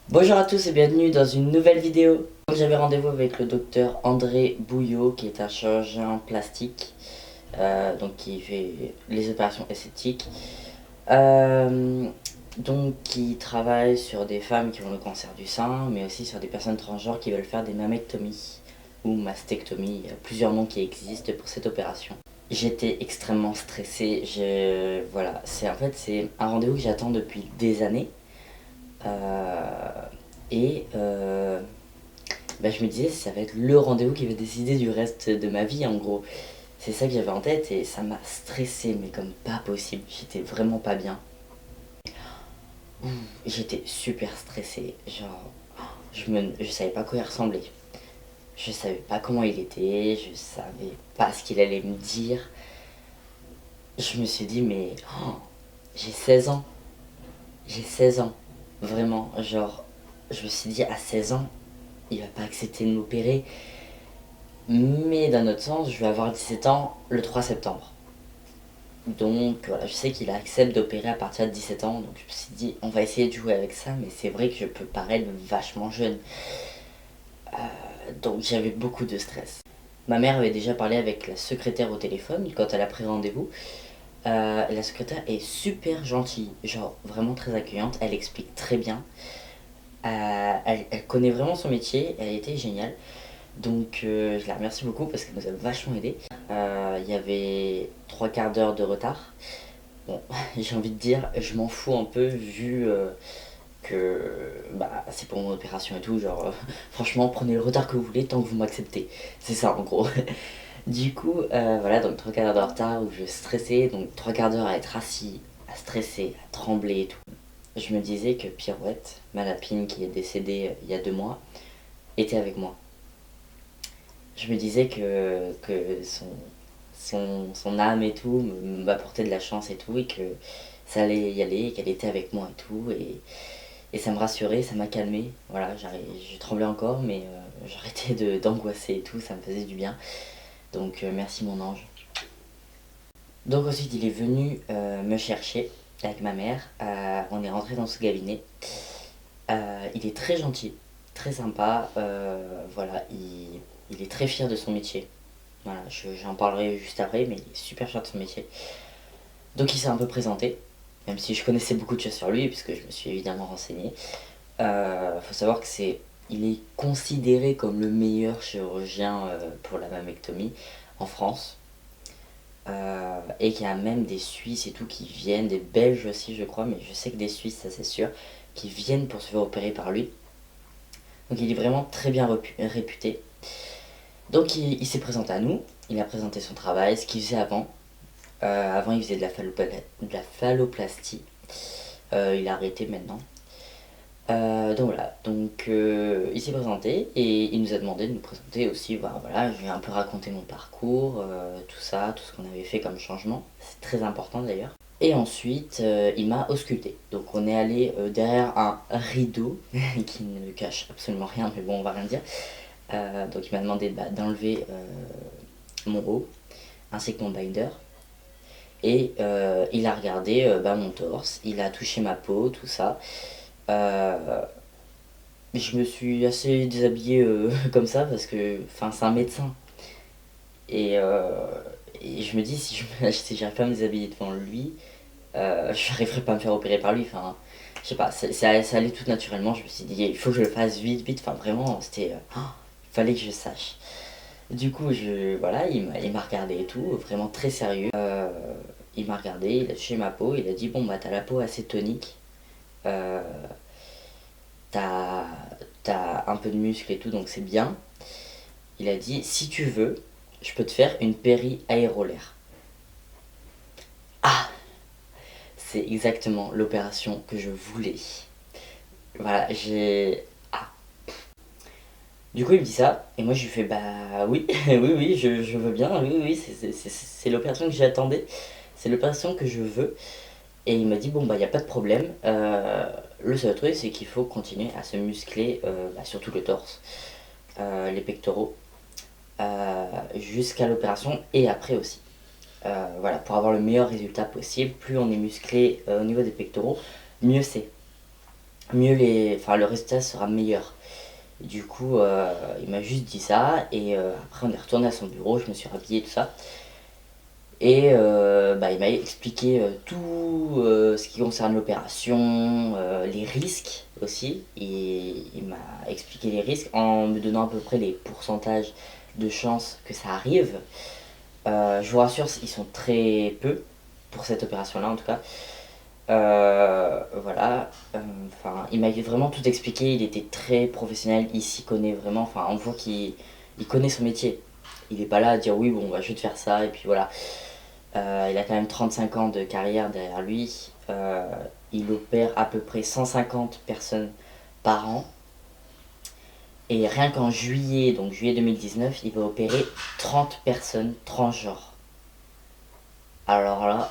Bonjour à tous et bienvenue dans une nouvelle vidéo. J'avais rendez-vous avec le docteur André Bouillot qui est un chirurgien plastique, donc qui fait les opérations esthétiques, donc qui travaille sur des femmes qui ont le cancer du sein, mais aussi sur des personnes transgenres qui veulent faire des mammectomies ou mastectomies. Il y a plusieurs noms qui existent pour cette opération. J'étais extrêmement stressée. Voilà, c'est un rendez-vous que j'attends depuis des années. Euh, et je me disais, ça va être le rendez-vous qui va décider du reste de ma vie, en gros. C'est ça que j'avais en tête et ça m'a stressé, mais comme pas possible. J'étais vraiment pas bien. J'étais super stressé. Genre, je savais pas quoi il ressemblait. Je savais pas comment il était. Je savais pas ce qu'il allait me dire. Je me suis dit, mais j'ai 16 ans. J'ai 16 ans. Vraiment, genre, je me suis dit, à 16 ans, il va pas accepter de m'opérer. Mais d'un autre sens, je vais avoir 17 ans le 3 septembre. Donc voilà, je sais qu'il accepte d'opérer à partir de 17 ans. Donc je me suis dit, on va essayer de jouer avec ça. Mais c'est vrai que je peux paraître vachement jeune. Donc j'avais beaucoup de stress. Ma mère avait déjà parlé avec la secrétaire au téléphone quand elle a pris rendez-vous. La secrétaire est super gentille, genre vraiment très accueillante. Elle explique très bien. Elle connaît vraiment son métier. Elle était géniale. Donc je la remercie beaucoup parce qu'elle nous a vachement aidé. Il y avait 3 quarts d'heure de retard. Bon, j'ai envie de dire, je m'en fous un peu vu que c'est pour mon opération et tout. Genre, franchement, prenez le retard que vous voulez tant que vous m'acceptez. C'est ça en gros. Du coup, voilà, donc 3 quarts d'heure de retard où je stressais. Donc 3 quarts d'heure à être assis, à stresser, à trembler et tout. Je me disais que Pirouette, ma lapine qui est décédée il y a 2 mois, était avec moi. Je me disais que son âme et tout m'apportait de la chance et tout, et que ça allait y aller, qu'elle était avec moi et tout, et ça me rassurait, ça m'a calmé. Voilà, je tremblais encore, mais j'arrêtais d'angoisser et tout, ça me faisait du bien. Donc merci mon ange. Donc ensuite il est venu me chercher avec ma mère. On est rentré dans ce cabinet. Il est très gentil, très sympa. Voilà, il est très fier de son métier. Voilà, j'en parlerai juste après, mais il est super fier de son métier. Donc il s'est un peu présenté, même si je connaissais beaucoup de choses sur lui, puisque je me suis évidemment renseigné. Faut savoir que il est considéré comme le meilleur chirurgien pour la mammectomie en France. Et qu'il y a même des Suisses et tout qui viennent, des Belges aussi je crois, mais je sais que des Suisses, ça c'est sûr, qui viennent pour se faire opérer par lui. Donc il est vraiment très bien réputé. Donc il s'est présenté à nous, il a présenté son travail, ce qu'il faisait avant. Avant il faisait de la phalloplastie. Il a arrêté maintenant. Donc voilà, il s'est présenté et il nous a demandé de nous présenter aussi. Voilà, je lui ai un peu raconté mon parcours, tout ça, tout ce qu'on avait fait comme changement. C'est très important d'ailleurs. Et ensuite, il m'a ausculté. Donc on est allé derrière un rideau qui ne cache absolument rien, mais bon, on va rien dire. Donc il m'a demandé d'enlever mon haut ainsi que mon binder. Et il a regardé mon torse, il a touché ma peau, tout ça. Euh, je me suis assez déshabillé comme ça parce que c'est un médecin. Et, euh, et je me dis, si j'arrive pas à me déshabiller devant lui, je n'arriverai pas à me faire opérer par lui. Enfin, je sais pas, ça allait tout naturellement. Je me suis dit, il faut que je le fasse vite, vite. Enfin, vraiment, il fallait que je sache. Du coup, voilà, il m'a regardé et tout, vraiment très sérieux. Il m'a regardé, il a touché ma peau, il a dit, bon, t'as la peau assez tonique. Euh, t'as, t'as un peu de muscle et tout, donc c'est bien. Il a dit, si tu veux, je peux te faire une péri-aérolaire. Ah, c'est exactement l'opération que je voulais. Voilà, j'ai... Ah. Du coup, il me dit ça, et moi je lui fais, bah oui, oui, oui, je veux bien, oui, oui, c'est l'opération que j'attendais, c'est l'opération que je veux. Et il m'a dit, bon, y a pas de problème. Le seul truc, c'est qu'il faut continuer à se muscler, surtout le torse, les pectoraux, jusqu'à l'opération et après aussi. Voilà, pour avoir le meilleur résultat possible, plus on est musclé au niveau des pectoraux, mieux c'est. le résultat sera meilleur. Et du coup, il m'a juste dit ça, et après on est retourné à son bureau, je me suis rhabillé, tout ça. Et il m'a expliqué tout ce qui concerne l'opération, les risques aussi. Et il m'a expliqué les risques en me donnant à peu près les pourcentages de chances que ça arrive. Je vous rassure, ils sont très peu pour cette opération-là en tout cas. Voilà, il m'a vraiment tout expliqué, il était très professionnel, il s'y connaît vraiment, on voit qu'il connaît son métier. Il n'est pas là à dire oui, bon, bah, je vais te faire ça, et puis voilà. Il a quand même 35 ans de carrière derrière lui. Il opère à peu près 150 personnes par an. Et rien qu'en juillet, donc juillet 2019, il va opérer 30 personnes transgenres. Alors là,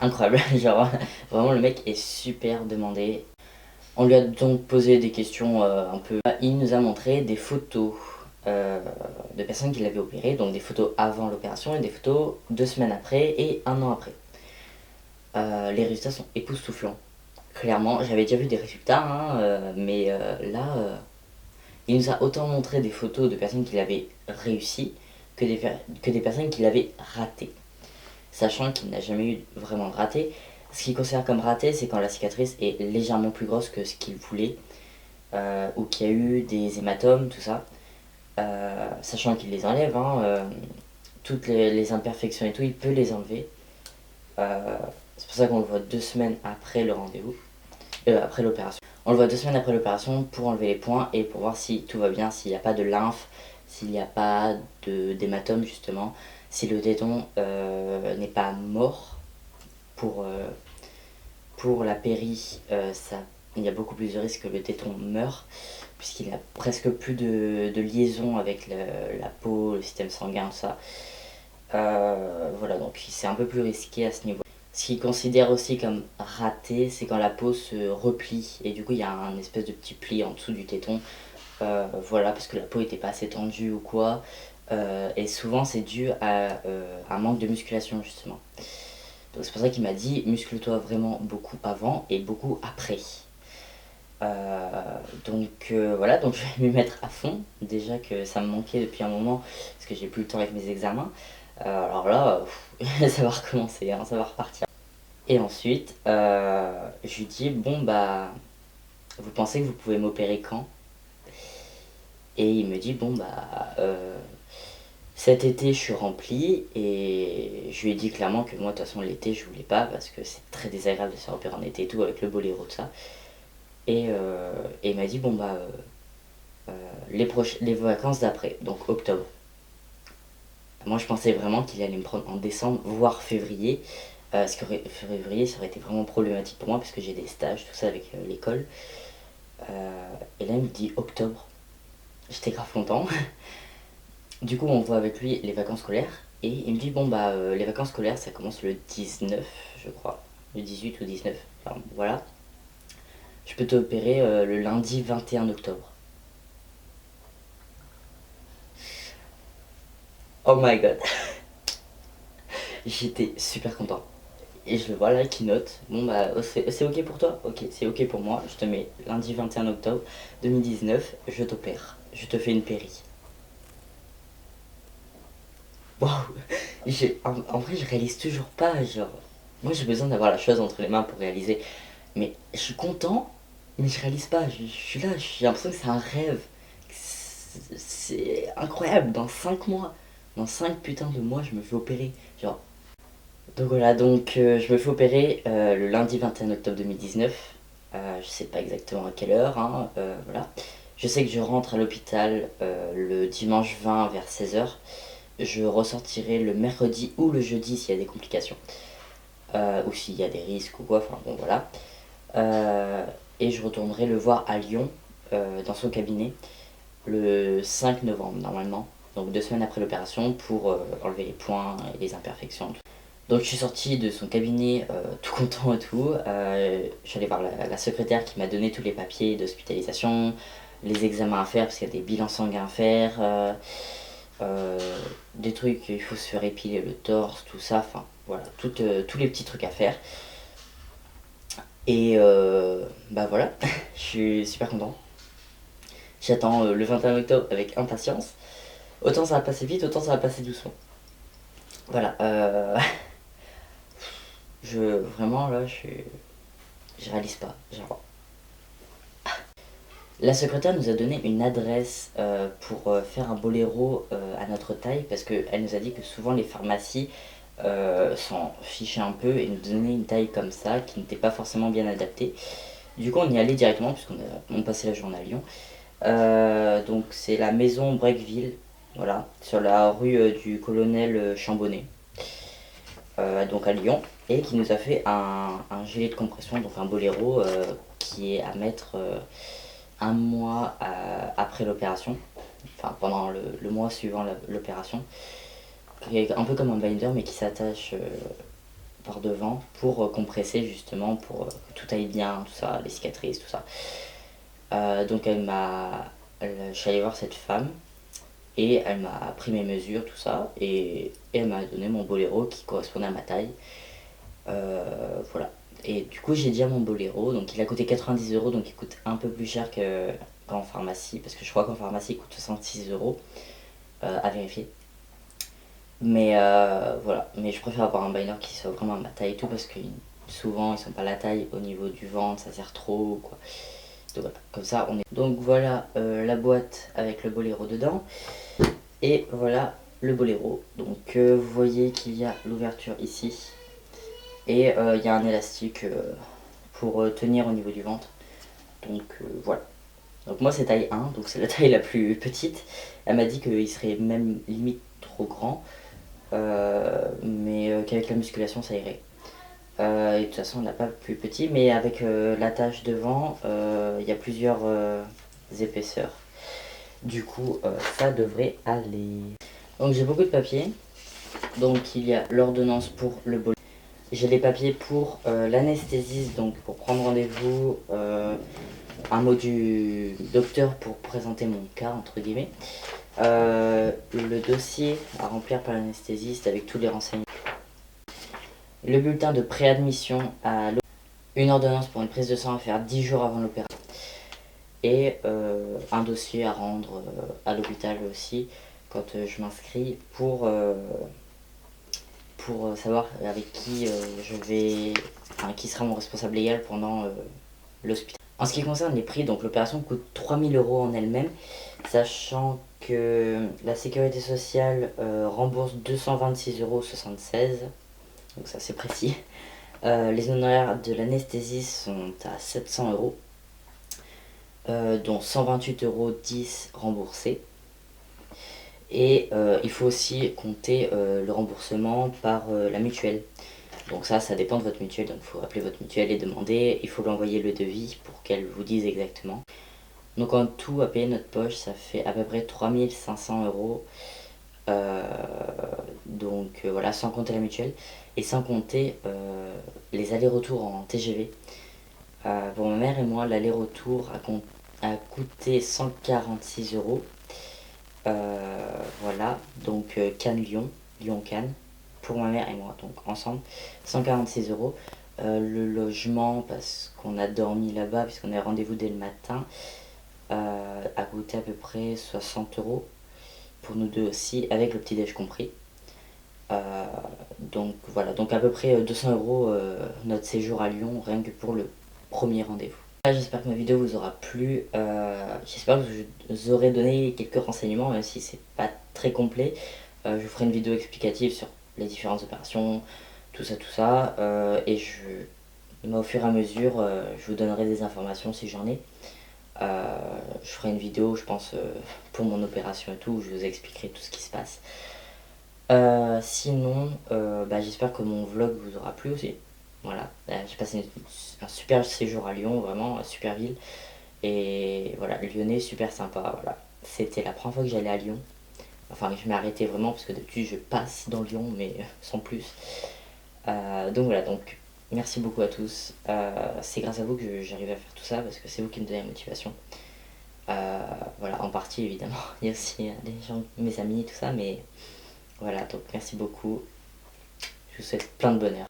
incroyable. Genre, vraiment, le mec est super demandé. On lui a donc posé des questions un peu. Il nous a montré des photos de personnes qui l'avaient opéré, donc des photos avant l'opération et des photos 2 semaines après et 1 an après. Les résultats sont époustouflants. Clairement, j'avais déjà vu des résultats, hein, mais là, il nous a autant montré des photos de personnes qui l'avaient réussi que des personnes qui l'avaient raté. Sachant qu'il n'a jamais eu vraiment de raté. Ce qu'il considère comme raté, c'est quand la cicatrice est légèrement plus grosse que ce qu'il voulait, ou qu'il y a eu des hématomes, tout ça. Sachant qu'il les enlève, hein, toutes les imperfections et tout, il peut les enlever. C'est pour ça qu'on le voit 2 semaines après le rendez-vous, après l'opération. On le voit 2 semaines après l'opération pour enlever les points et pour voir si tout va bien, s'il n'y a pas de lymphe, s'il n'y a pas d'hématome justement, si le téton n'est pas mort. Pour la péri, il y a beaucoup plus de risques que le téton meure, puisqu'il a presque plus de liaison avec la peau, le système sanguin, tout ça. Voilà, donc c'est un peu plus risqué à ce niveau. Ce qu'il considère aussi comme raté, c'est quand la peau se replie et du coup il y a un espèce de petit pli en dessous du téton. Voilà, parce que la peau était pas assez tendue ou quoi. Et souvent c'est dû à un manque de musculation justement. Donc c'est pour ça qu'il m'a dit muscle-toi vraiment beaucoup avant et beaucoup après. Voilà, donc je vais m'y mettre à fond. Déjà que ça me manquait depuis un moment parce que j'ai plus le temps avec mes examens. Alors là, ça va recommencer, hein, ça va repartir. Et ensuite, je lui dis bon bah, vous pensez que vous pouvez m'opérer quand? Et il me dit bon bah, cet été je suis rempli, et je lui ai dit clairement que moi de toute façon l'été je voulais pas parce que c'est très désagréable de se faire opérer en été et tout avec le boléro tout ça. Et il m'a dit bon bah, les vacances d'après, donc octobre. Moi je pensais vraiment qu'il allait me prendre en décembre, voire février. Parce que février ça aurait été vraiment problématique pour moi parce que j'ai des stages, tout ça avec l'école. Et là il me dit octobre. J'étais grave content. Du coup on voit avec lui les vacances scolaires. Et il me dit bon bah, les vacances scolaires ça commence le 19 je crois. Le 18 ou 19. Enfin voilà. Je peux t'opérer le lundi 21 octobre. Oh my god. J'étais super content. Et je le vois là qui note. Bon bah, c'est ok pour toi? Ok, c'est ok pour moi. Je te mets lundi 21 octobre 2019, je t'opère. Je te fais une péri. Waouh. En vrai, je réalise toujours pas, genre. Moi j'ai besoin d'avoir la chose entre les mains pour réaliser. Mais je suis content, mais je réalise pas. Je suis là, j'ai l'impression que c'est un rêve. C'est incroyable, dans 5 mois. Dans 5 putains de mois, je me fais opérer. Genre. Donc voilà, je me fais opérer le lundi 21 octobre 2019. Je sais pas exactement à quelle heure, hein, voilà. Je sais que je rentre à l'hôpital le dimanche 20 vers 16 h. Je ressortirai le mercredi ou le jeudi s'il y a des complications. Ou s'il y a des risques ou quoi, enfin bon voilà. Et je retournerai le voir à Lyon, dans son cabinet, le 5 novembre normalement. Donc 2 semaines après l'opération pour enlever les points et les imperfections. Donc je suis sorti de son cabinet tout content et tout. Je suis allé voir la secrétaire qui m'a donné tous les papiers d'hospitalisation, les examens à faire parce qu'il y a des bilans sanguins à faire, des trucs, il faut se faire épiler le torse, tout ça, enfin voilà, tous les petits trucs à faire. Et bah voilà, je suis super content. J'attends le 21 octobre avec impatience. Autant ça va passer vite, autant ça va passer doucement. Voilà, vraiment là, je réalise pas. Genre, la secrétaire nous a donné une adresse pour faire un boléro à notre taille parce qu'elle nous a dit que souvent les pharmacies s'en fichaient un peu et nous donnaient une taille comme ça qui n'était pas forcément bien adaptée. Du coup, on y allait directement puisqu'on passait la journée à Lyon. Donc, c'est la maison Brequeville, voilà, sur la rue du colonel Chambonnet, donc à Lyon, et qui nous a fait un gilet de compression, donc un boléro qui est à mettre un mois après l'opération, enfin pendant le mois suivant l'opération, qui est un peu comme un binder mais qui s'attache par devant pour compresser justement, pour que tout aille bien, tout ça, les cicatrices, tout ça. Donc je suis allé voir cette femme et elle m'a pris mes mesures, tout ça, et elle m'a donné mon boléro qui correspondait à ma taille. Voilà. Et du coup, j'ai dit à mon boléro, donc il a coûté 90 €, donc il coûte un peu plus cher qu'en pharmacie, parce que je crois qu'en pharmacie il coûte 66 € à vérifier. Mais voilà, mais je préfère avoir un binder qui soit vraiment à ma taille et tout, parce que souvent ils sont pas à la taille au niveau du ventre, ça serre trop, quoi. Donc voilà, comme ça on est. Donc voilà la boîte avec le boléro dedans. Et voilà le boléro. Donc vous voyez qu'il y a l'ouverture ici. Et il y a un élastique pour tenir au niveau du ventre. Donc voilà. Donc moi c'est taille 1, donc c'est la taille la plus petite. Elle m'a dit qu'il serait même limite trop grand. Mais qu'avec la musculation ça irait. Et de toute façon on n'a pas plus petit, mais avec l'attache devant, il y a plusieurs épaisseurs. Du coup ça devrait aller. Donc j'ai beaucoup de papiers. Donc il y a l'ordonnance pour le boléro. J'ai les papiers pour l'anesthésiste, donc pour prendre rendez-vous, un mot du docteur pour présenter mon cas, entre guillemets. Le dossier à remplir par l'anesthésiste avec tous les renseignements. Le bulletin de préadmission à l'hôpital. Une ordonnance pour une prise de sang à faire 10 jours avant l'opération. Et un dossier à rendre à l'hôpital aussi quand je m'inscris pour savoir avec qui qui sera mon responsable légal pendant l'hospital. En ce qui concerne les prix, donc l'opération coûte 3000 € en elle-même, sachant que la sécurité sociale rembourse 226,76 €, donc ça c'est précis. Les honoraires de l'anesthésie sont à 700 €, dont 128,10 € remboursés. Et il faut aussi compter le remboursement par la mutuelle. Donc ça dépend de votre mutuelle, donc il faut appeler votre mutuelle et demander. Il faut lui envoyer le devis pour qu'elle vous dise exactement. Donc en tout, à payer notre poche, ça fait à peu près 3500 €. Donc voilà, sans compter la mutuelle et sans compter les allers-retours en TGV. Pour ma mère et moi, l'aller-retour a coûté 146 €. Voilà, donc Cannes-Lyon, Lyon-Cannes, pour ma mère et moi, donc ensemble, 146 €. Le logement, parce qu'on a dormi là-bas, puisqu'on a rendez-vous dès le matin, a coûté à peu près 60 € pour nous deux aussi, avec le petit-déj compris. Donc voilà, donc à peu près 200 € notre séjour à Lyon, rien que pour le premier rendez-vous. J'espère que ma vidéo vous aura plu, j'espère que je vous aurai donné quelques renseignements, même si c'est pas très complet. Je vous ferai une vidéo explicative sur les différentes opérations, tout ça, et au fur et à mesure, je vous donnerai des informations si j'en ai. Je ferai une vidéo, je pense, pour mon opération et tout, où je vous expliquerai tout ce qui se passe. Sinon, j'espère que mon vlog vous aura plu aussi. Voilà, j'ai passé un super séjour à Lyon, vraiment, super ville. Et voilà, Lyonnais, super sympa, voilà. C'était la première fois que j'allais à Lyon. Enfin, je m'ai arrêté vraiment parce que d'habitude je passe dans Lyon, mais sans plus. Donc voilà, donc merci beaucoup à tous. C'est grâce à vous que j'arrive à faire tout ça parce que c'est vous qui me donnez la motivation. Voilà, en partie évidemment. Il y a aussi des gens, mes amis, tout ça, mais voilà, donc merci beaucoup. Je vous souhaite plein de bonheur.